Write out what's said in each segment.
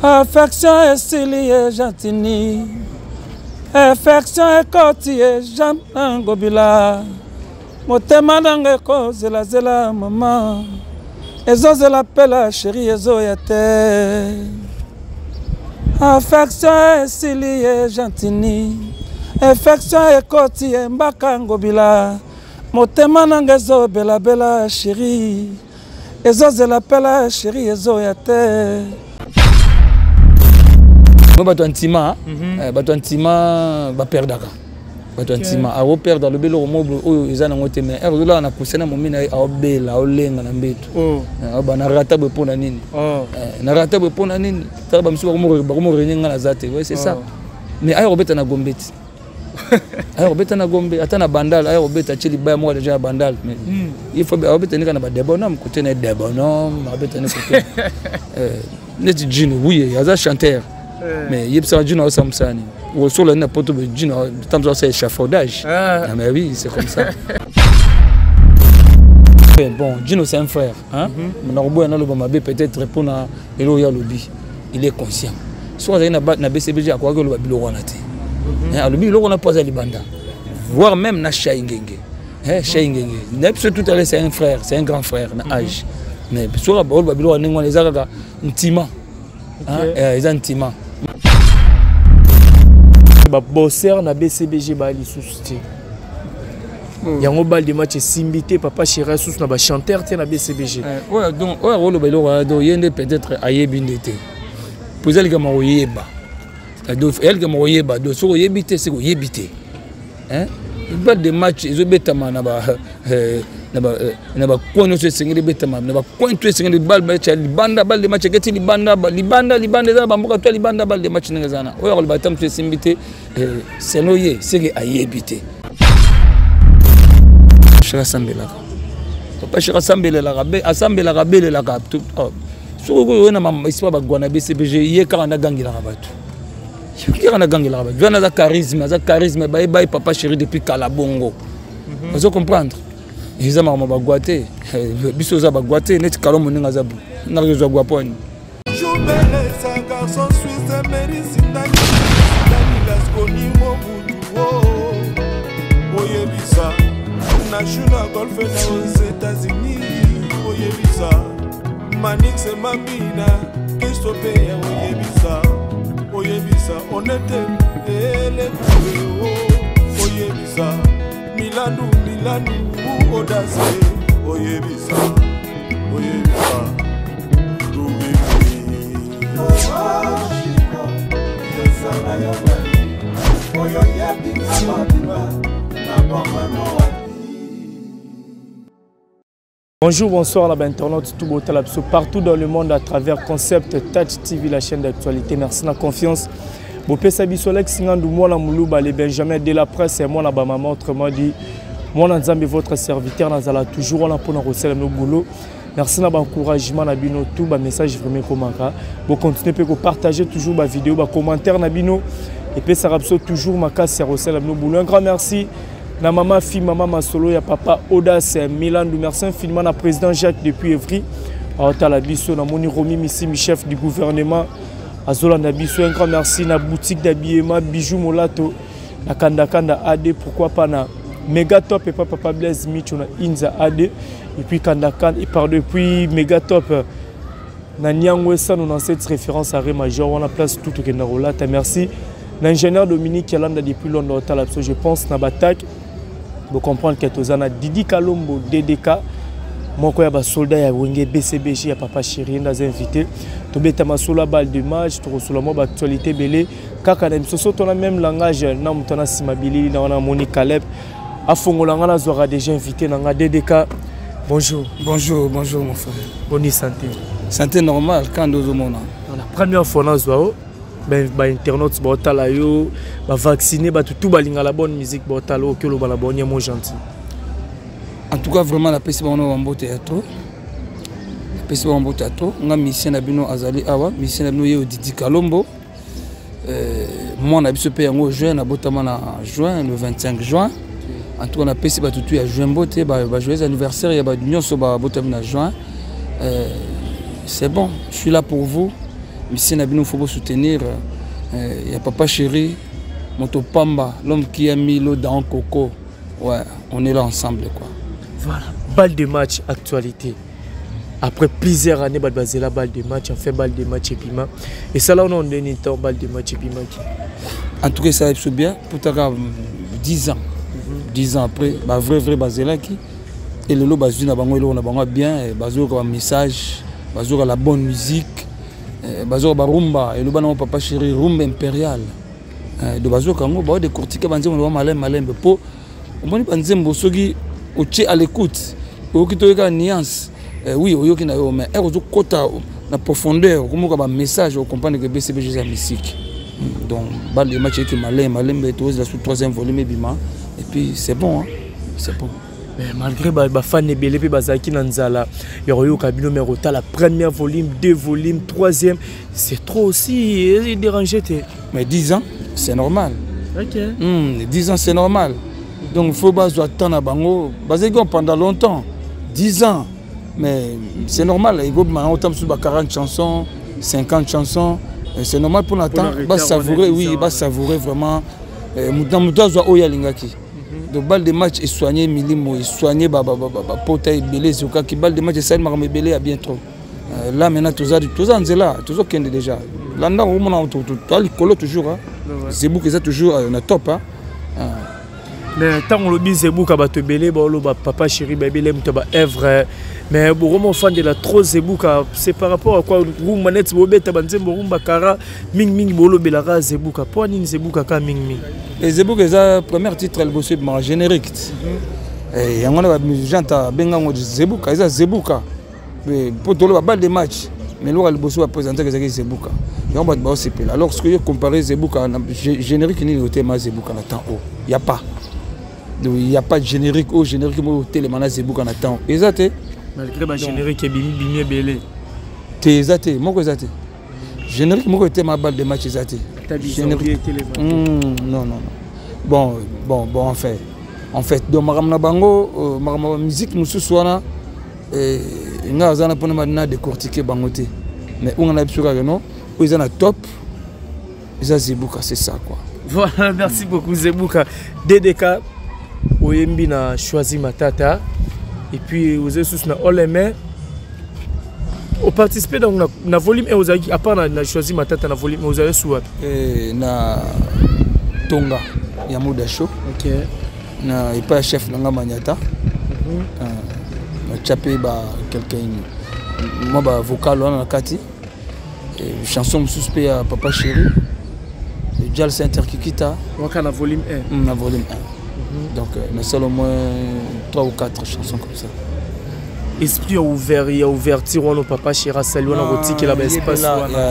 Affection est sili et gentini. Affection est koti et jambangobila. Motema nange ko zela zela maman. Ezo zela pela chérie ezo yate. Affection est sili et gentini. Affection est koti et mbakangobila. Motema nange zo bela bela chérie. Ezo zela pela chérie ezo yate. Bato antima, bato antima ba perdaka. Bato antima a perdre le belo mobile oyo ezana ngote mais là na kusena momina a bela o lenga na mbeto. Ba na rata be pona nini. Na rata be pona nini. Ta ba msu ba mo renyenga na zate. Ouais, c'est ça. Mais ayo beta na gombeti. Ayo beta na gombe ata na bandal ayo beta chili ba mo déjà bandal mais il faut ayo beta nika na ba debonam côté na debonam, ayo beta na côté. Neti Gino oui, aza chanteur. Mais il y a des gens qui sont là. Ou sur le n'importe où, c'est échafaudage. Mais oui, c'est comme ça. Bon, Gino c'est un frère. Peut-être répondre à Eloya Lobby. Il est conscient. Soit il y a un BCBG à quoi que le Babylon a été. Le Babylon n'a pas à Libanda. Voire même na Shaingenge. Shaingenge. Tout à l'heure, c'est un frère, c'est un grand frère, na âge. Mais sur le Babylon, on a un intima. Ils ont intima. Bosser na BCBG ba li sousti. Yango bal de match simbité papa chéri sous na ba chanteur té na BCBG. Ouais donc ouais rolo belo do yende peut-être ayebindete. Poser le gama oyeba. Do el gama oyeba do so oyebité c'est oyebité. Hein? Bal de match ils obetama na ba na ba kono so singeli betama na ba kono singeli bal ba cha libanda bal de match keti libanda za ba mboka to libanda bal de match ngazana oyo ko batam so simbité c'est noye c'est que ayebité chira sambela papa chira sambela la rabe asambela rabele la cap tout so ko na mama iswa ba gwana BCBG ye ka na gangi la rabatu ye na gangi la rabatu vana za charisme bye papa chéri depuis Kalabongo vous comprendre. Ils ont marre bagouaté, biso za bagouaté, net kalom moninga zabu, na rezo guaponi. Joubele sa garçon suisse américain dani las koni mobudu oye visa, na juna golf aux États-Unis oye visa, Manix et Mambina, Kisto paye oye visa, on était les oye visa, Milano Audace, oyebisa, Bonjour, bonsoir à l'internaute tout beau partout dans le monde à travers Concept Touch TV, la chaîne d'actualité. Merci de la confiance. Bopesa bisolek singandou mwana muluba le Benjamin de la presse et moi ba maman autrement dit moi Nzambe votre serviteur nazala toujours on a pour recel no boulot. Merci na ba encouragement na bino tout ba message vraiment komaka. Bo continuer pe ko partager toujours ba vidéo ba commentaire na bino et pe ça rapso toujours makasi recel no boulot. Un grand merci na maman fille maman Masolo ya papa Audace Milan du merci infiniment na président Jacques depuis Evry. À la biso na moni Romi Missimi chef du gouvernement. Azola Nabiso, un grand merci na boutique d'habillement bijoux Molato na Kanda AD, pourquoi pas na Megatop et papa Blaise Mitch na Inza AD et puis Kanda et par depuis Megatop na Nyangwesa nous dans cette référence à Ré Major on a place tout au Kenarola. Merci l'ingénieur Dominique Yalanda depuis Londres je pense na Batak vous comprendre que tozana Didi Kalombo DDK Moko ya ba soldat ya wenge BCBG ya papa chéri nda invité to beta masola balle de match to solo mo ba actualité belé kaka na msoso to na même langage na mutana simabili na wana Moni Caleb afongola ngana zora déjà invité na nga DDK. Bonjour mon frère. Bonne santé. Santé normale quand dozo mona. La première fois na zo ba internautes ba tala yo ba vacciner ba tout balinga la bonne musique ba tala o kelo ba la bonne mo gentil. En tout cas, vraiment, la PCB on a un beau théâtre. La PCB on a un beau théâtre. On a mission d'abino Azali Awa, mission d'abino Yeo Didi Kalombo. Moi, on a pu payer en juin, on a juin, le 25 juin. En tout cas, on a PCB tout à juin beauté, joyeux anniversaire, il y a l'union sur Botamina juin. C'est bon, je suis là pour vous. Ici, il faut soutenir. Il y a Papa Chéri, Motopamba, l'homme qui a mis l'eau dans Coco. Ouais, on est là ensemble, quoi. Voilà, balle de match, actualité. Après plusieurs années, Bazela, balle de match, on fait balle de match et piment. Et ça, là, on a donné temps, balle de match et piment. En tout cas, ça a été bien. Pour 10 ans. 10 ans après, vrai Bazela qui. Et le lot, on a bien, Bazela, un message, Bazela, la bonne musique. Bazor Barumba et le banon Papa Chéri rumba impérial de Bazor Kango ba de cortiquer banzem le malem po on boni banzem bosogi o tché à l'écoute o ki to ka nuance oui o yoki na yo mais erozo kota na profondeur comme ka ba message o comprendre que BCB Jésus musique donc bal de match qui malem beto la sous 3e volume bima et puis c'est bon hein c'est bon. Mais malgré les fans de Belé et Bazaki Nanzala, il y a eu Kabino Merota, la première volume, 2 volumes, 3e, c'est trop aussi dérangé. Mais 10 ans, c'est normal. Ok. 10 ans, c'est normal. Donc il faut attendre à Bango. Pendant longtemps, 10 ans. Mais c'est normal. Il faut autant sur 40 chansons, 50 chansons. C'est normal pour l'attendre. Il va savourer, oui, il va savourer vraiment. Donc balle de match est soigné milimo est soigné pota belé zoka qui balle de match ça m'a belé à bien trop là maintenant tous en là toujours qu'est déjà là on a tout le colo toujours Zebou que ça toujours on a top hein mais tant on le dit Zebou ka ba te belé ba lo ba Papa Chéri ba belé mto ba Evre mais vraiment fan de la trop Zebou c'est par rapport à quoi room manette bobeta banzembo rumba kara ming bolo belara Zebou ka po ni Zebou ka ming et Zebou que ça premier titre elle bosse ma générique et on a janta benga ngo Zebou ka ça Zebou ka mais pour tout le balle de match mais là elle bosse va présenter que c'est Zebou ka et on va ba aussi alors ce que je comparer Zebou ka générique ni le thème Zebou ka na temps haut il y a pas donc il y a pas de générique au générique au télémana Zebou ka na temps exact malgré le générique est bien belé. T'es exaté, moi que exaté. Générique, moi que t'es ma balle de match exaté. Générique. Non. Bon, en fait, donc maramna bango, maramna musique nous soussoana et nous avons pour nous décortiquer bangoté. Mais on a besoin que non, ils ont top. Ils ont Zebouka, c'est ça quoi. Voilà, merci beaucoup Zebouka. DDK, Oyembi na choisi Matata. Et puis vous avez tous les mains. Vous participez dans le volume et vous avez à part choisi ma tête dans le volume, vous avez sous na Tonga, Yamuda Show. Ok. Na il pas chef Nanga Maniata. Na chapé ba quelqu'un moi ba vocal on a Kati. Chanson suspect à Papa Chéri. Jal Center Kikita. On a volume 1. Na volume 1. Donc, nous sommes au moins 3 ou 4 chansons comme ça. Esprit ouvert, il y a ouverture, on a Papa Chéri, salut, on a rôti qui est là-bas, espace.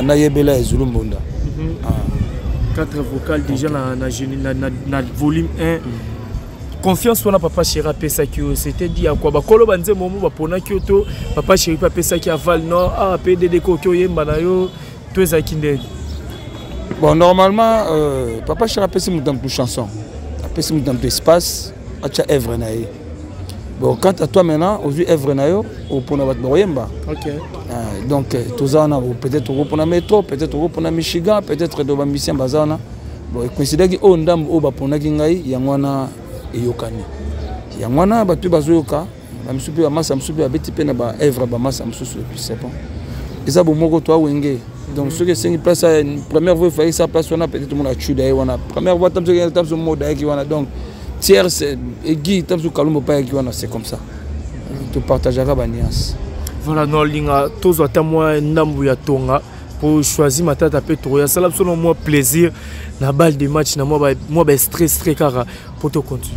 Na Yebela et Zulumbonda. 4 vocales déjà dans le volume 1. Confiance, on a Papa Chéri à Pesakio. C'était dit à quoi? Kolo Banze Momo, Pona Kyoto, Papa Chéri à Pesaki à Val Nord, à PDD Kokyo Yembanayo, tous les Akinde. Bon, normalement, Papa Chéri a Pesaki dans une chanson. Après, dans l'espace, tu as Evre Naï. Bon, quant à toi maintenant, aujourd'hui Evre Naï, au Pona Boyemba. Ok. Donc, tout ça, peut-être au Pona Métro, peut-être au Pona Michigan, peut-être au Bambicien Bazana. Bon, il considère que on dame au Bapona Kingaï, Yangwana et Yokani. Yangwana, Batu Bazoyoka, Amsupi Amasa, Amsupi Abeti Pena, Evre Bamasa, Amsusu, et puis c'est bon. Et ça, bon, Mogo, toi, Wenge. Donc, ceux qui sont en place, une première fois, il fallait sa place, on a peut-être mon achu d'ailleurs, première fois, il y a un mot d'ailleurs, donc, tiers, et Guy, c'est comme ça. Tu partageras la nuance. Voilà, nous avons tous moi Nambuya Tonga pour choisir ma tête à Pétro. Ça a selon moi plaisir, la balle de match, moi stress très car pour te continuer.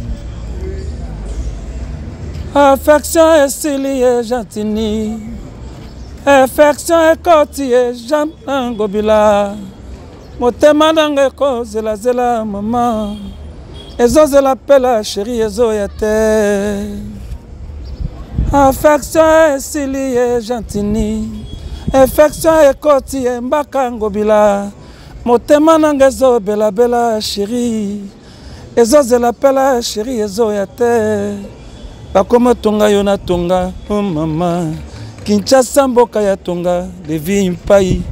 Affection est liée, gentille. Affection est côtier, j'aime un gobila. Motema nange ko zela zela maman. Ezo zela pela chérie ezo yate. Affection est liée, gentini. Affection est côtier, mbaka ngobila. Motema nange zo bela bela chérie. Ezo zela pela chérie ezo yate. Bakoma tonga yona tonga, oh maman. Kinshasa mboka ya tonga, Levi Mpai.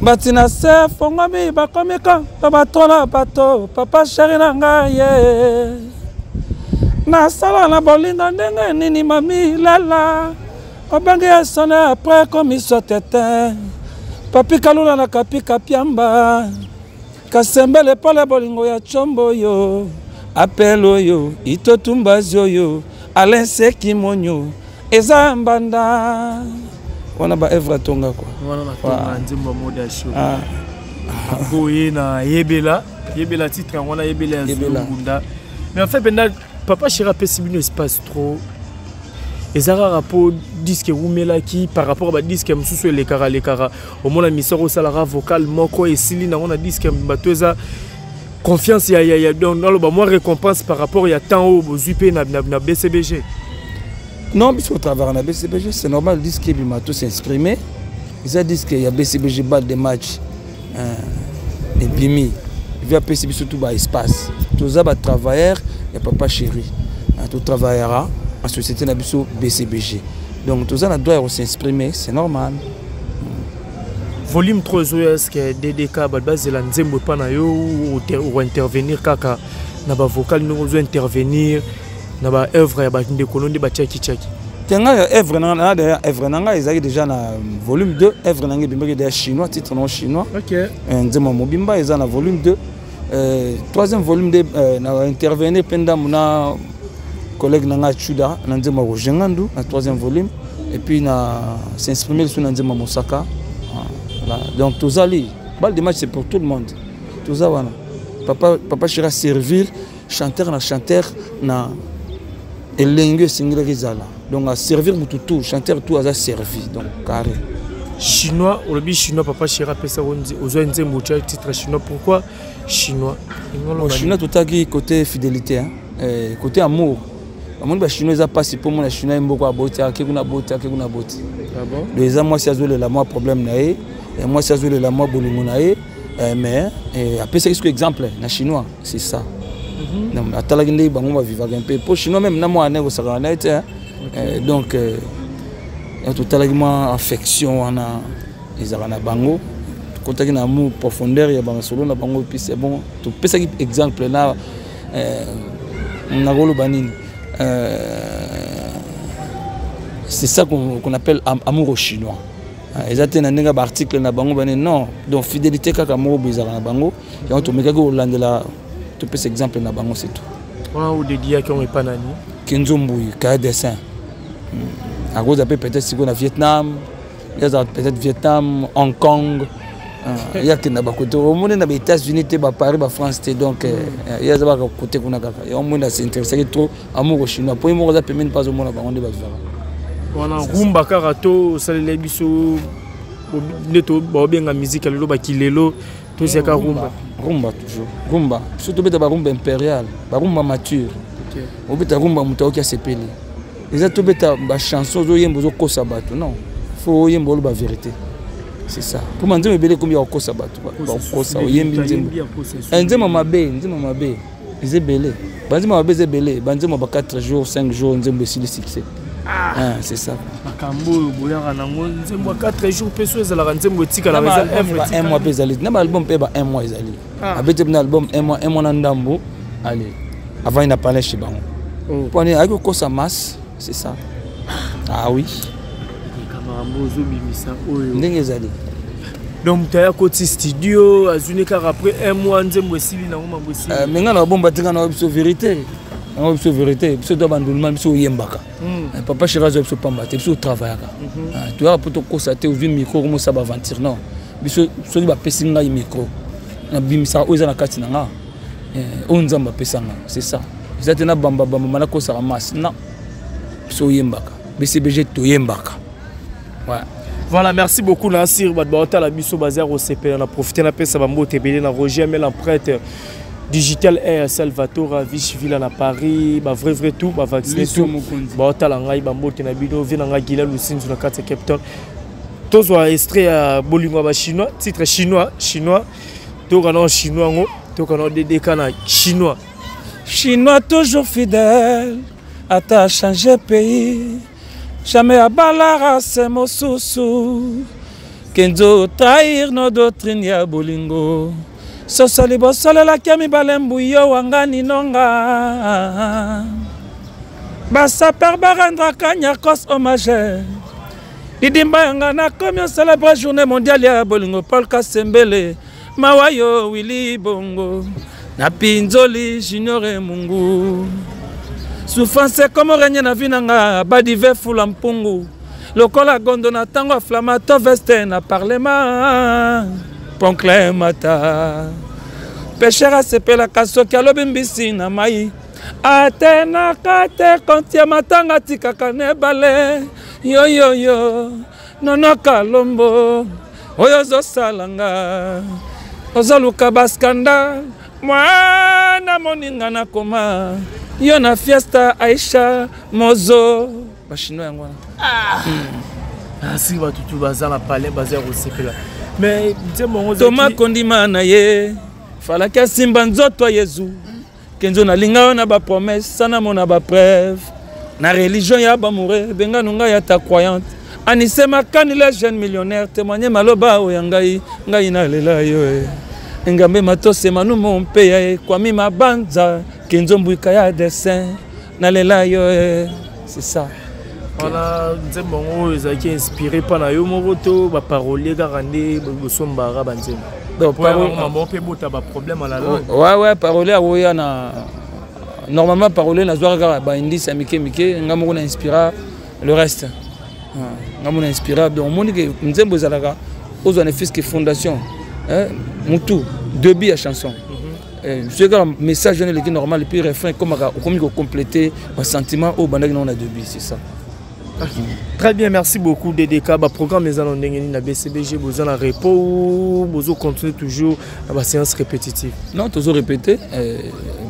batina se fongami bakomika babatona bato papa chéri na ngai ye nasala na bolingo ndenge nini mami lala obangi esone après komisio tete papi kalula na kapika piamba kasembele pole bolingo ya chombo yo apelo yo itotumbazi oyo alenseki monyo eza mbanda wana ba evra tonga kwa wana na tonga nzimba moda show boye na yebela titre wana yebela ya Zungunda mais en fait benda papa chéri pesi bino espace trop ezara rapport disque rumela qui par rapport à disque msusu le kara au moins la mission salara vocal moko et sili na wana disque batoza confiance ya dans le moi récompense par rapport ya temps au bozupe na BCBG. Non, puisqu'au travers de BCBG, c'est normal, ils disent qu'il y a tout s'exprimer. Ils disent qu'il y a BCBG balle de match. Et Bimi, il y a BCBG surtout dans l'espace. Tous les travailleurs, il n'y a papa chéri. Tout travaillera en société dans BCBG. Donc tous les doivent s'exprimer, c'est normal. Volume 3, est-ce que DDK, base de la nzembo panayo ou intervenir kaka na ba vocal nous intervenir. na ba œuvre ya ba ndekolondi ba tchaki tenga œuvre na derrière œuvre nanga ezaki déjà na volume 2 œuvre nanga bimbaki derrière chinois titre non chinois OK nzema mobimba eza na volume 2 troisième volume de na intervenir penda muna collègue nanga Chuda na nzema rojengandu na troisième volume et puis na s'exprimer sur nzema Mosaka voilà donc tous ali balle de match c'est pour tout le monde tout ça voilà papa chira servir chanteur na et l'engue single rizala donc à servir tout chanteur tout a servi donc carré chinois ou le chinois papa chira pesa onzi ozoenze mocha titre chinois pourquoi chinois chinois tout à côté fidélité hein côté amour amour ba chinois ça passe pour moi chinois mboko abota kuna bota ah bon les moi si azole la moi problème na et moi si azole la moi bolingo na mais après c'est ce exemple na chinois c'est ça. Atalaginde bango va vivre un peu pour chinois même na moi nego sakana été donc totalement affection ana ezana bango contacter na amour profondeur ya bango solo na bango puis c'est bon to pesa exemple na na golo banini c'est ça qu'on appelle amour chinois exactement na nga article na bango banini non donc fidélité kaka mo bizarre na bango ya to meka ko landela tu peux exemple na bango c'est tout ou des dia qui ont pas nani Kinzumbuyi ka dessin à cause peut-être si on a Vietnam il y a peut-être Vietnam Hong Kong il y a qui na ba côté au monde na ba États-Unis te ba Paris ba France te donc il y a ba côté kuna kaka et au monde c'est intéressé trop amour chinois pour moi ça permet pas au monde ba on va vivre wana rumba karato salele biso neto ba benga musique lelo ba kilelo to zeka rumba toujours rumba surtout beta ba rumba impérial ba rumba mature OK beta rumba muta okia sepeli eza to beta ba chanson zo yembo zo kosa bato non faut yembo ba vérité c'est ça pour manzema belé combien o kosa bato ba kosa o yembi nzema mabe eze belé banzema mabe eze belé banzema ba 4 jours 5 jours nzembo si le succès c'est ça makambo boyanga nango nzembo 4 jours peso ezala nzembo tika la un mois bezali na album pe ba un mois ezali abete na album un mois na ndambo allez avant il a parlé chez bango pour aller avec quoi ça masse c'est ça ah oui makambo zo bimisa oyo ndenge ezali donc taya côté studio azuni car après un mois nzembo esili na ngoma bosi menga na bomba tika na biso vérité on biso vérité biso to bandulman biso yembaka papa chirazo biso pambate biso travaillaka tu as pour to constater au micro comme ça ba aventure non biso so ba pesinga micro na bimisa oza na kati nanga on nzamba pesanga c'est ça ils na bamba mana ko sa masse non biso yembaka BCBG to yembaka ouais. Voilà, merci beaucoup Nassir Badbaota la biso bazar au CP on a profité na pesa bambo tebele na Roger Mel empreinte Digital Air Salvatore Vicheville à Paris ba vrai tout ba vacciner tout ba tala ngai ba mbote na bido vina nga gila lusinzu na carte Cape Town tozo extrait à bolingo ba chinois titre chinois to kana chinois ngo to kana DDK na chinois toujours fidèle à ta changer pays jamais à balara c'est mosusu Kenzo trahir nos doctrines ya bolingo. Sosoli bosolela kia mibale mbuyo wangani nonga. Basaper barandra kanya kos hommage. Didimba yanga na komi célèbre journée mondiale ya bolingo Paul Kasembele. Mawayo Willy Bongo. Na Pinzoli Junior Mungu. Souffrance comme règne na vinanga badive fula mpungu. Lokola gondo na tango flamato veste na parlement. Ponclé mata. Pécheur a sepela kasoki alobi mbisi na mai. Atena kate kontia matanga tika kanebale. Yo yo yo. Nono kalombo. Oyo zo salanga. Ozo luka baskanda. Mwana moninga na koma. Yo na fiesta Aisha Mozo. Bachino yango. Si batutu baza na palais baza kosepela. Mais Thomas Kondima na ye. Falaki asimba nzoto Yesu. Kenzo na linga na ba promesse sana mona ba preuve. Na religion ya ba moure benga nunga ya ta croyante. Anisema kani les jeunes millionnaires témoigner maloba o yangai ngai na lela yo. Ngambe matose manu mon paye kwa mi mabanza Kenzo mbuika ya dessin na lela yo. C'est ça. Voilà, nzembongo ezaki inspiré par na yo moto ba parolier garande bosombara banzembo. Donc maman peut bota ba problème à la langue. Ouais parolier oya na normalement parolier na zoara ba indice amike mike ngamoko na inspira le reste. Ngamona inspira donc monique nzembo zalaka ozo na fisque fondation mutu début à chanson. Je veux un message normal et puis refrain comme compléter un sentiment au bandage non a début c'est ça. Très bien, merci beaucoup DDK. Le programme est en na BCBG, vous en repos, vous continuez toujours à la séance répétitive. Non, toujours répété.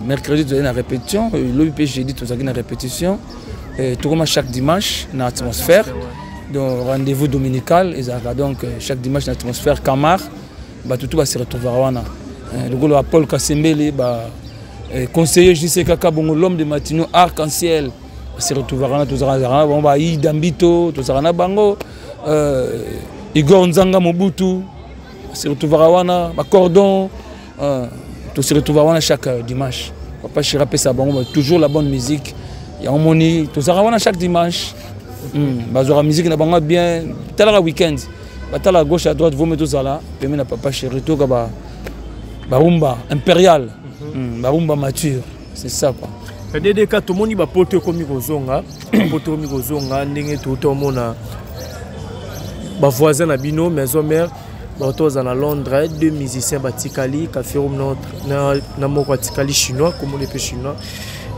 Mercredi, vous avez une répétition. L'OIP, jeudi, vous avez une répétition. Tout comme chaque dimanche, dans l'atmosphère. Donc, rendez-vous dominical. Donc, chaque dimanche, dans l'atmosphère, Camar. Tout va se retrouver à Wana. Le gars Paul Kasembele, conseiller JC Kaka Bongo, l'homme de Matignon, arc-en-ciel. Se retrouvera tous les bon bah Idambito tous les bango Igor Nzanga Mobutu se retrouvera wana ba cordon tous se retrouvera wana chaque dimanche papa chirape sa bango toujours la bonne musique ya omoni tous sera wana chaque dimanche bazora musique na bango bien tala week-end batala à gauche à droite vous mettez ça là puis na papa chirito ka ba rumba impérial ba rumba mature c'est ça quoi. DDK tout le monde va porter comme Kozonga, porter comme Kozonga, n'engé tout le monde a voisin à Bino, maison mère, bateaux à Londres, deux musiciens batikali, café room na moko batikali chinois, comme on les chinois.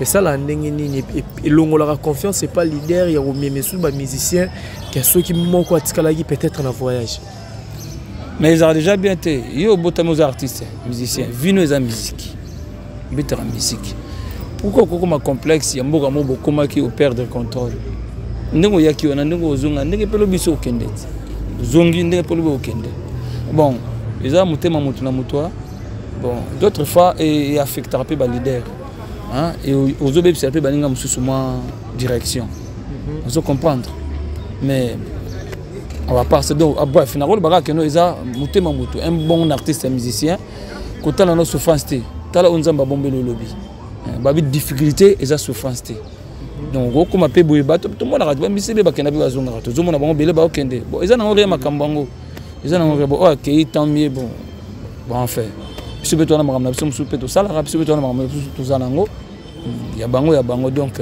Et ça la n'engé ni et l'on a confiance c'est pas leader, il y a au même sous ba musiciens qui a ceux qui moko batikali peut-être en voyage. Mais ils ont déjà bien été, il y a beaucoup de artistes, musiciens, vino et musique, bitter musique. Pourquoi comme complexe, il y a beaucoup de gens qui perdent le contrôle. Ndenge yaki wana ndenge ozonga ndenge pelo biso okende. Zongi ndenge pelo okende. Bon, ils ont mutema mutu na mutwa. Bon, d'autres fois et affectera peu ba leader. Hein et ozobe bisa peu baninga mususu moi direction. On se comprendre. Mais on va passer donc bref, finalement baga que nous isa mutema mutu un bon artiste et musicien kotala no souffrance té. Tala onzamba bombelo lobby. Babi difficulté et ça souffrance té. Donc comme appelé boyeba tout le monde a dit misebe bakena bi bazonga to zo mona bango bele ba okende. Bon eza na ngore makambango. Eza na ngore bon OK tant mieux bon. Bon en fait. Biso beto na makamna biso musu peto sala ra biso beto na makamna biso to zanango. Ya bango donc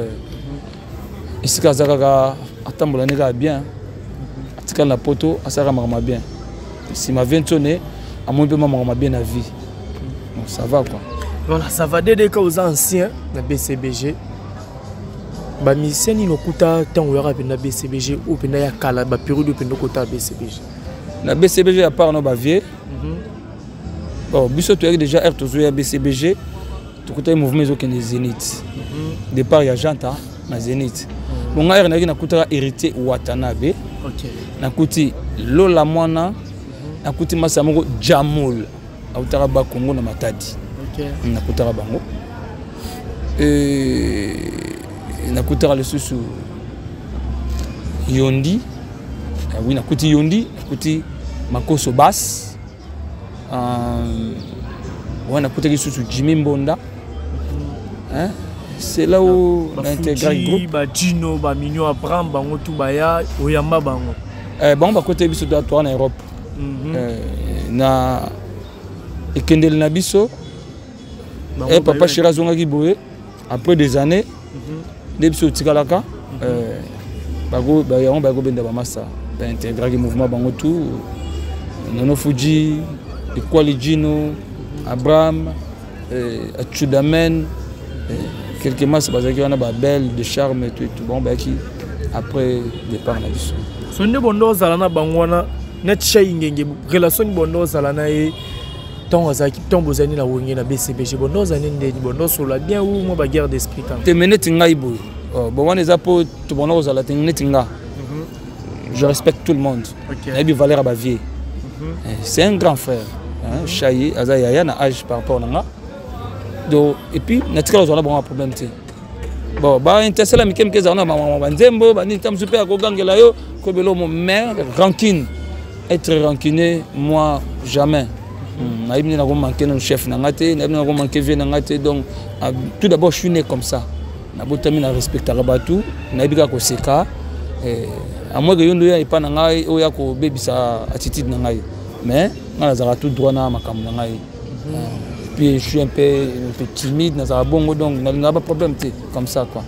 isika zakaka atambola nika bien. Atika la poto asara makama bien. Si ma ventone à mon peu makama bien na vie. Donc ça va quoi. Voilà, ça va DDK aux anciens de BCBG. Ba musicien ni lokuta tango yara na BCBG ou pena ya kala ba période pena kota BCBG. Na BCBG à part no ba vieux. Bon, biso to déjà air to ya BCBG. To kota mouvement zo kende Zénith. Départ ya janta na Zénith. Bon air na na kuta hérité Watanabe. OK. Na kuti Lola Mwana. Na kuti Masamoko Jamol. Autara ba Kongo na Matadi. Nakutara bango nakutara le susu Yondi oui nakuti Yondi nakuti Makoso Bass. On a côté sous Jimmy Mbonda. Hein? C'est là où on a intégré le groupe. Gino, Mignon Abraham, Bango Toubaya, Oyamba Bango. Bon, bah côté biso doit en Europe. Na Ekendel Nabiso. Et papa Chirazonga Giboé. Après des années, des biso Tikalaka. Bago, bago benda bamasa. Intégré le mouvement Bango tout. Nono Fuji, Equali Gino, Abraham, Achudamen. Quelques masses basées qui ont belle de charme et tout bon bah qui après départ na biso sonne bondo zalana bangwana net shay ngenge relation bondo zalana e ton azaki ton bozani na wonge na BCBG bondo zani ndeni bondo sola bien ou mo ba guerre d'esprit quand te mené tinga ibo bon on les a pour tout bondo zala tinga je respecte tout le monde et puis Valère Bavier c'est un grand frère hein Chayi azaya na âge par rapport na donc et puis naturellement on a bon problème bon bah intéressé mi quelque on a banzembo bani tam super ko gangela yo ko belo mon mère rancune être rancunier moi jamais na ibni na ko manquer no chef na ngate na ibni na ko manquer vie na ngate donc tout d'abord je suis né comme ça na botami na respecter rabatu na ibika ko seka à moi que yondo ya ipa na ngai o ya ko bebisa attitude na ngai mais na za tout droit na makambo na ngai. Puis je suis un peu timide, dans un bon donc on n'a pas de problème comme ça quoi.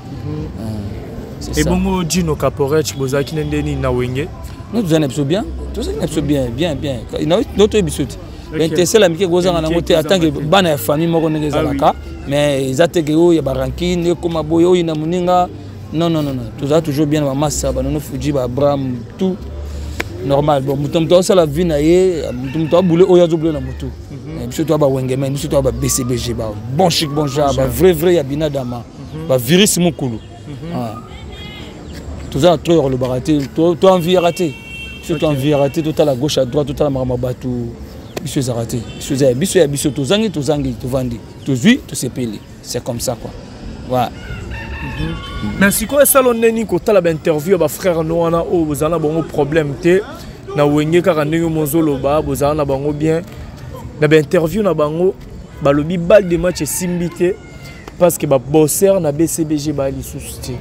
Et bon Gino Caporech bozaki ndeni na wenge. Nous en sommes bien, tous en sommes bien. Il a d'autres épisodes. C'est la mike gozanga na ngote attend que bana famille moko ngeza laka mais ils attegeo ya barankine comme boyo ina muninga non tout ça toujours bien ba massa ba no Fuji ba Abraham tout normal bon mutomto ça la vie na ye mutomto boule oya zo boule na mutu. Monsieur toi ba Wengemen, monsieur toi ba BCBG ba bon chic bon genre ba vrai Yabina Dama ba virus mukulu. Tout ça trop le baraté, toi envie raté. Surtout envie raté tout à la gauche à droite tout à la marmabatu. Monsieur Zaraté, monsieur to zangi to vandi. To zui to sepeli. C'est comme ça quoi. Voilà. Merci quoi salon neni ko tala ba interview ba frère Noana o bozana bongo problème té na wenge ka ndenge mozolo ba bozana bango bien. Na ba interview na bango balobi balle de match simbité parce que ba bosser na BCBG ba lisusti.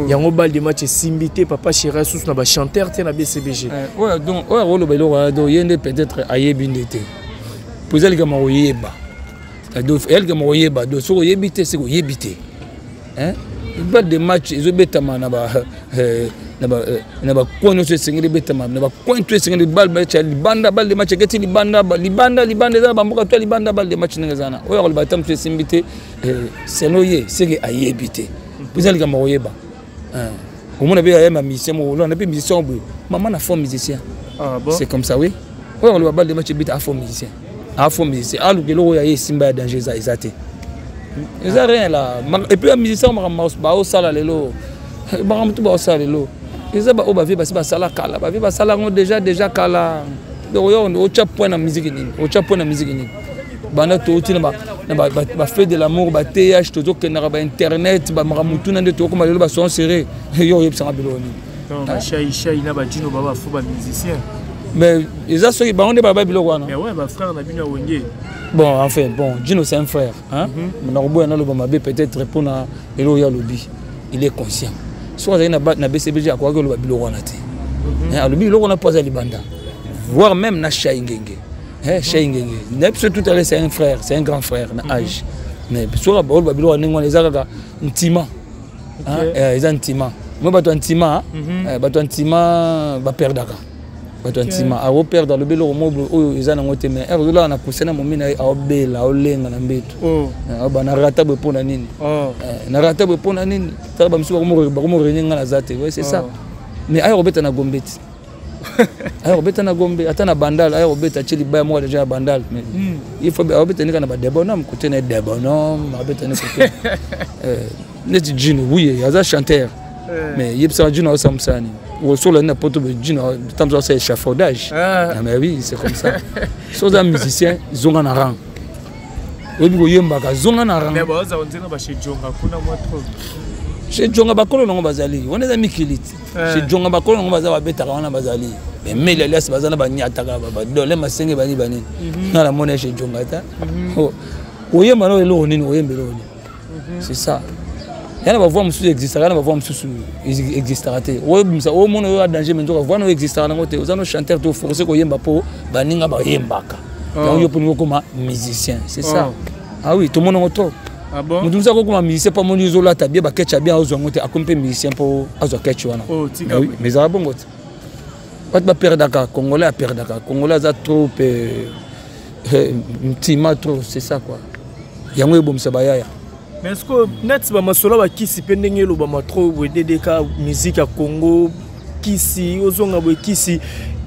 Yango balle de match simbité papa chéri sous na ba chanteur té na BCBG. Ouais donc ouais rolo ba lo do yende peut-être ayebindete. Poser le gama oyeba. Do el gama oyeba do so oyebité c'est oyebité. Hein? Balle de match ils obetama na ba kono se sengeli betama na ba kono sengeli balle match libanda balle de match keti libanda za ba mboka to libanda balle de match ngazana oyo ko batam se simbité c'est noye c'est que ayebité vous allez comme oyeba au monde bien ayema musicien mo on a pas musicien bo maman na forme musicien c'est comme ça oui oyo ko balle de match bita forme musicien alu gelo ya simba ya danger za izate ils a rien là et puis un musicien ba o sala lelo ba mutu ba o sala lelo ils a ba o ba vie ba sala kala ba vie ba sala déjà kala donc yo on cha point na musique ni bana to tina ba fait de l'amour ba TH to zo kenara ba internet ba mutu na ndeto ko malelo ba son serré yo yebsa biloni donc Chayi na ba Gino baba fo ba musicien mais ils a so ba on de ba biloko wana mais ouais ba frère na bino wenge. Bon, enfin, Gino c'est un frère. Hein? Peut-être pour na elo ya lobby, il est conscient. Soit il na BCBG à quoi que le bilo wana te. Hein, lobby lo wana poser libanda. Voire même na Chayi ngenge. Hein, Chayi ngenge. N'est tout à l'heure c'est un frère, c'est un grand frère na âge. Mais soit ba bilo wana ngwana ezaka ntima. Hein, ils ntima. Moi ba to ntima, ba to ntima ba perdaka. Batantima a repère dans le belo mobile oyo ezana ngote mais là na kusena momina aobela olenga na mbeto bana rata be pona nini na rata be pona nini ta ba msuba ko renyenga na zate ouais c'est ça mais ayo robeta na gombeti ayo robeta na gombe ata na bandal ayo robeta chili ba moi déjà bandal mais il faut ayo robeta nika na ba debonam côté na debonam robeta na côté net Gino oui yaza chanteur mais yebsa Gino au samsani ou sur le n'importe où Gino tant que c'est échafaudage mais oui c'est comme ça sur les musiciens ils ont un rang oui ils ont un rang mais bon ça on dirait ba chez Jonga kuna moi trop chez Djonga bakolo nango bazali on est mikiliti chez Djonga bakolo nango bazaba betaka wana bazali mais mele alias bazana banyataka baba dole masenge bani bani na la monnaie chez Djonga ta oyemba no elo nini oyemba elo c'est ça yana ba voir monsieur existe yana ba voir monsieur existe raté oyemba o mono yo danger mais on va no existe na ngote ozano chanteur to forcer ko yemba po baninga ba yembaka donc yo pour comme musicien c'est ça ah oui tout le monde ngoto ah bon nous avons comme musicien pas mon isola ta bien ba ketcha bien ozo ngote akompe musicien po azo ketcha wana oh tika oui mais ça bon ngote pas ba perdre ka congolais a perdre ka congolais za trop petit trop c'est ça quoi yango ebom sabaya mais est-ce que net ba masolo ba kisi pendenge lo ba matro bo DDK musique à Congo kisi ozonga bo kisi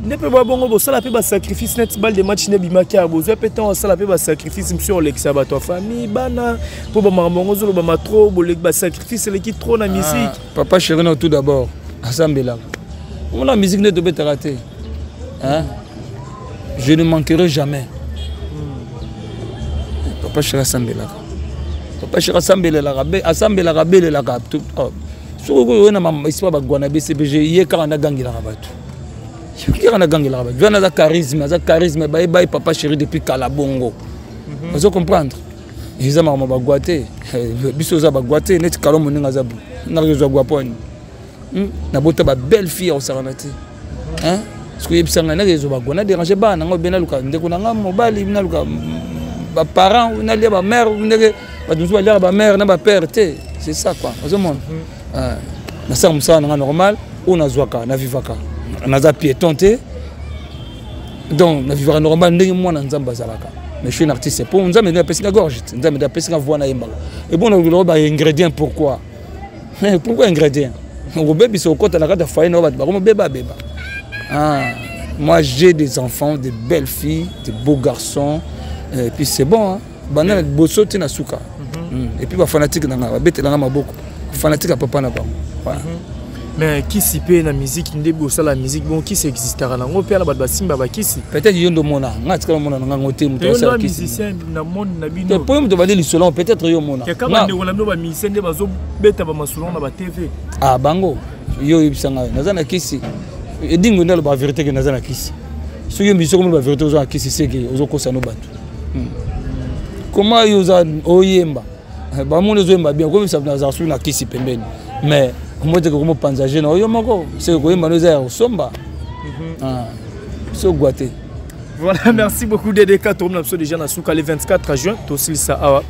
ne peut pas bongo bo sala pe ba sacrifice net bal de match ne bimaki a bozo petan sala pe ba sacrifice monsieur Alexa ba to famille bana po ba mambongo zo ba matro bo le ba sacrifice le qui trop na musique papa chéri non tout d'abord asambela on la musique ne doit pas rater hein je ne manquerai jamais papa chéri asambela papa chéri asambela la rabé asambela rabé la cap tout soko na mama ispa ba gwana BCBG ye karanda gangi la rabatu qui a gagné là-bas. Il y a un charisme, papa chéri depuis Kalabongo. Vous comprendre? Ils ont bagouaté. Biso za bagouaté, net kalom ninga zabu. Na rezo guaponi. Na bota ba belle fille au Saranati. Hein? Parce que yebsanga na rezo bagona déranger ba na ngobena luka ndeko na ngam mobali na luka ba parents na lia ba mère ndeke ba duzu ba lia ba mère na ba père té. C'est ça quoi. Vous monde. Na ça msa na normal, on a zwaka na vivaka. Naza piéton te donc na vivre normal ndenge mwana nzamba zalaka mais je suis un artiste pour nzamba na pesi na gorge nzamba na pesi na voix na yemba et bon on ba ingrédient pourquoi ingrédient on bébé so kota na kata faina ba comme beba moi j'ai des enfants de belles filles de beaux garçons et puis c'est bon hein bana boso te na suka et puis ba fanatique na ba betela na maboko fanatique à papa na ba mais qui s'y paie la musique ndebo ça la musique bon qui s'existera nango pe na ba basimba ba kisi peut-être yondo mona ngatika mona nango te muto ça kisi musicien na monde na bino pour me demander le solon peut-être yo mona kama ndeko na bino ba musicien nde bazo beta ba masolon na ba TV ah bango yo ibisanga nazana kisi edingo ndalo ba vérité que nazana kisi so yo musicien comme ba vérité ozo kisi c'est que ozo kosa no batu comment yo za oyemba ba monde zo yemba bien comme ça na su na kisi pembeni mais comment dire comment panzager na yo moko c'est ko yemba no za somba so guaté. Voilà, merci beaucoup DDK. Tourne l'absolu déjà dans Souka le 24 juin. Tosil Saha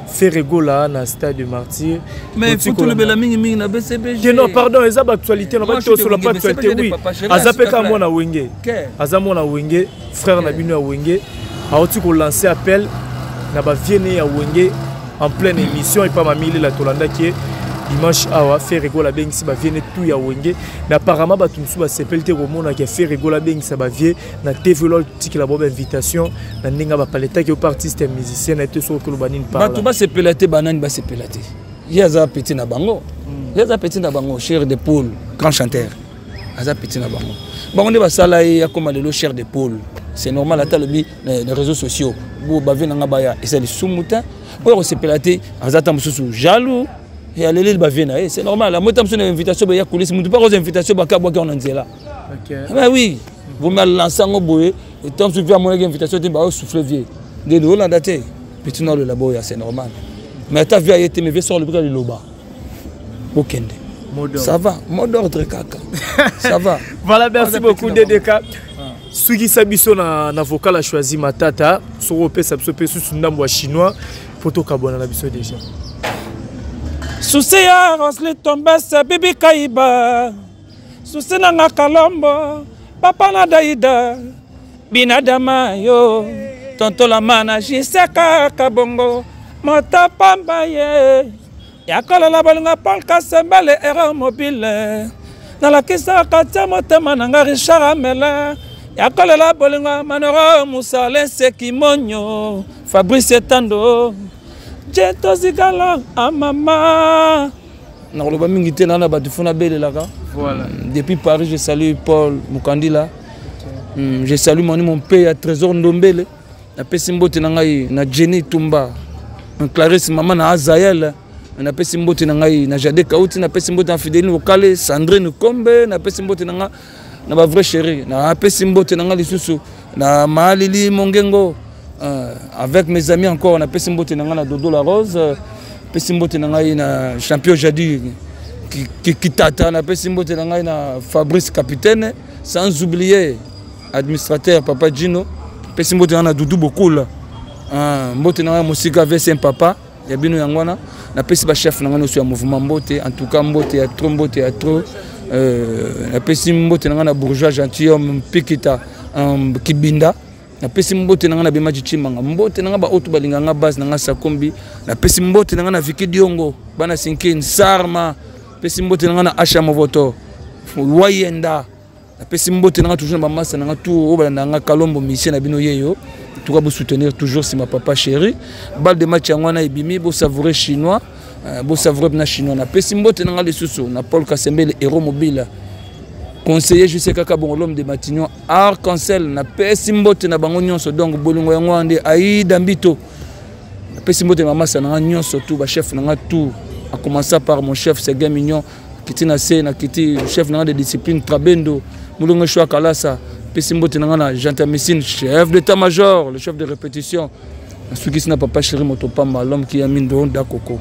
Ferregola na stade de Martyr. Mais il faut tout le Belaming na BCBG. Non, pardon, les actualités, on va tout sur la pas actualité. Oui. Azapeka moi na Wenge. Azamo na Wenge, frère na bino na Wenge. A aussi qu'on lancer appel na ba vienne à Wenge en pleine émission et pas ma mille la Tolanda qui est dimanche awa fait rigola beng si ba vienne tout ya Wenge mais apparemment ba tumsu ba sepelte romona qui a fait rigola beng ça ba vie na TV lol tiki la bonne invitation na ninga ba paleta qui est artiste et musicien na te sur que le banin parle ba tout ba sepelate banane ba sepelate yaza petit na bango yaza petit na bango cher de poule grand chanteur yaza petit na bango bango ne ba sala ya comme le cher de poule c'est normal ata le les réseaux sociaux bo ba vient nga ba ya et c'est le sumuta pour sepelate azata mususu jaloux. Et à l'élève c'est normal. La moitié de l'invitation, il y a coulisses. Je ne pas aux invitations, il y a des invitations. Mais oui, vous m'avez lancé en boé. Et tant que vous avez une invitation, vous avez soufflé vieux. De l'eau, là, petit dans le labo, c'est normal. Mais tu as vu, il y a des sur le bras de l'Oba. Okende. Ça va, mot d'ordre, caca. Ça va. Voilà, merci beaucoup, DDK. Sugi Sabiso, na vocal a choisi Matata. Sorope, Sabsope, sous Ndambo chinois. Photo Kabona, la biso déjà. Souci ya Rosli Tombese Bibi Kaiba Souci nanga Kalombo Papa na Daida Binadama yo Tonto la mana Jiseka Kabongo Mota Pambaye Yakola la balinga Paul Kasembele Era Mobile Nala kisa katia motema nanga Richard Amela Yakola la balinga Manoro Musale Sekimonyo Fabrice Tando Jeto zigala a maman. Nakoloba mingi te nana ba tufuna bele laka. Voilà. Depuis Paris, je salue Paul Mukandila. Je salue mon père Trésor Ndombele. Na pesimbo te nanga na Jenny Tumba. Na Clarisse maman na Azael. na pesi mbote na ngai na Jade Kauti na pesi mbote na Fidèle Okale Sandrine Kombe na pesi mbote na nga na ba vrai chéri na pesi mbote na nga lisusu na Malili Mongengo avec mes amis encore na pesi mbote na nga na Dodo la Rose pesi mbote na ngai na champion Jadi qui tata na pesi mbote na ngai na Fabrice capitaine sans oublier administrateur Papa Gino pesi mbote na Doudou Bokula mbote na ngai musika avec un papa ya bino yangwana na pesi ba chef na ngano sur mouvement mbote en tout cas mbote ya trop na pesi mbote na ngana bourgeois gentilhomme Pikita Kibinda na pesi mbote na ngana bema chimanga mbote na ngaba otu balinga nga base na nga Sakombi na pesi mbote na ngana Viki Diongo bana Sinkin Sarma pesi mbote na ngana Asha Movoto Wayenda na pesi mbote na nga toujours ba massa na nga tout obala na nga Kalombo mission na bino yeyo tout cas vous soutenir toujours c'est ma papa chéri balle de match ngwana ibimi bo savourer chinois bo savourer na chinois na pesi mbote na nga lisusu na Paul Kasembele héros mobile conseiller je sais kaka bon l'homme de Matignon arc-en-ciel na pesi mbote na bango nyonso donc bolingo yango ande Aïda Mbito na pesi mbote mama sa na nyonso tout ba chef na nga tout a commencer par mon chef Seguin Mignon kiti na se na kiti chef na de discipline Trabendo mulungo choa kalasa pesi mbote na nga na Jean Messine chef d'état-major le chef de répétition ce qui n'a pas chéri motopamba l'homme qui a mis d'onda coco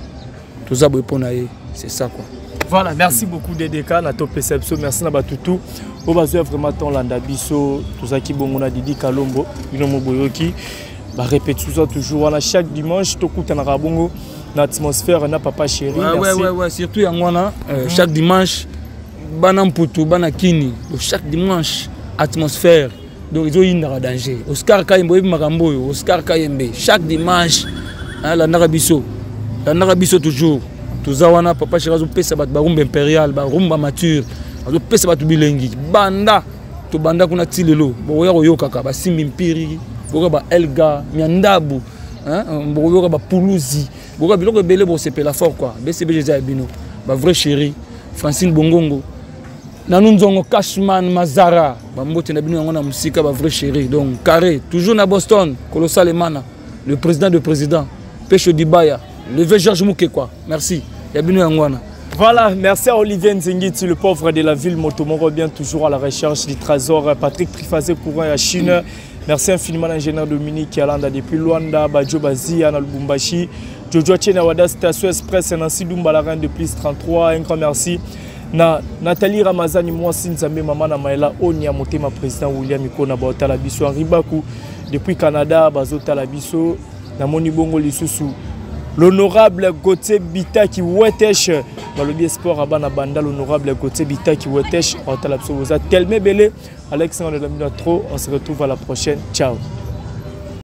tout ça c'est ça quoi. Voilà, merci beaucoup DDK na top perception, merci na batutu. O bazo vraiment ton landa biso, tout ça qui bon on a Didi Kalombo, binomo boyoki. Ba répète ça toujours on a chaque dimanche to kuta na rabongo na atmosphère na papa chéri. Ouais, surtout yangwana chaque dimanche bana mputu bana kini, chaque dimanche atmosphère. Donc ils ont une danger. Oscar Kayembe makambo, Oscar Kayembe chaque dimanche la narabiso. La narabiso toujours. Tuzawana papa chéri zo pesa bat barumba impérial ba rumba mature zo pesa bat bilengi banda to banda kuna tilelo boya koyoka ka ba simbi mpiri boka ba elga miandabu boka ba puluzi boka biloko belé bo sepela fort quoi BCB Jésus bino ba vrai chéri Francine Bongongo nanu nzongo Cashman Mazara ba mbote na bino ngona musika ba vrai chéri donc carré toujours na Boston colossal Emana le président de président Pecho Dibaya le vieux Georges Mouké quoi merci. Voilà, merci à Olivier Nzengiti, le pauvre de la ville Motomo, revient toujours à la recherche du trésor. Patrick Trifazé Courant à Chine. Merci infiniment à l'ingénieur Dominique qui a depuis Luanda, Badjo Bazi, Anna Lubumbashi, Jojo Tchenawada, Station Express, Nancy Dumba, la reine de plus 33. Un grand merci. Nathalie Ramazani, moi, Sinzamé, Maman Namaela, Onia Motema, président William Ikona, Baota Labiso, Henri Bakou, depuis Canada, Bazota Labiso, Namoni Bongo Lissousou. L'honorable Gauthier Bita qui wetesh Balobi Sport Abana Banda, l'honorable Gauthier Bita qui wetesh Otalapso, vous a tellement belé Alexandre de la trop, on se retrouve à la prochaine, ciao.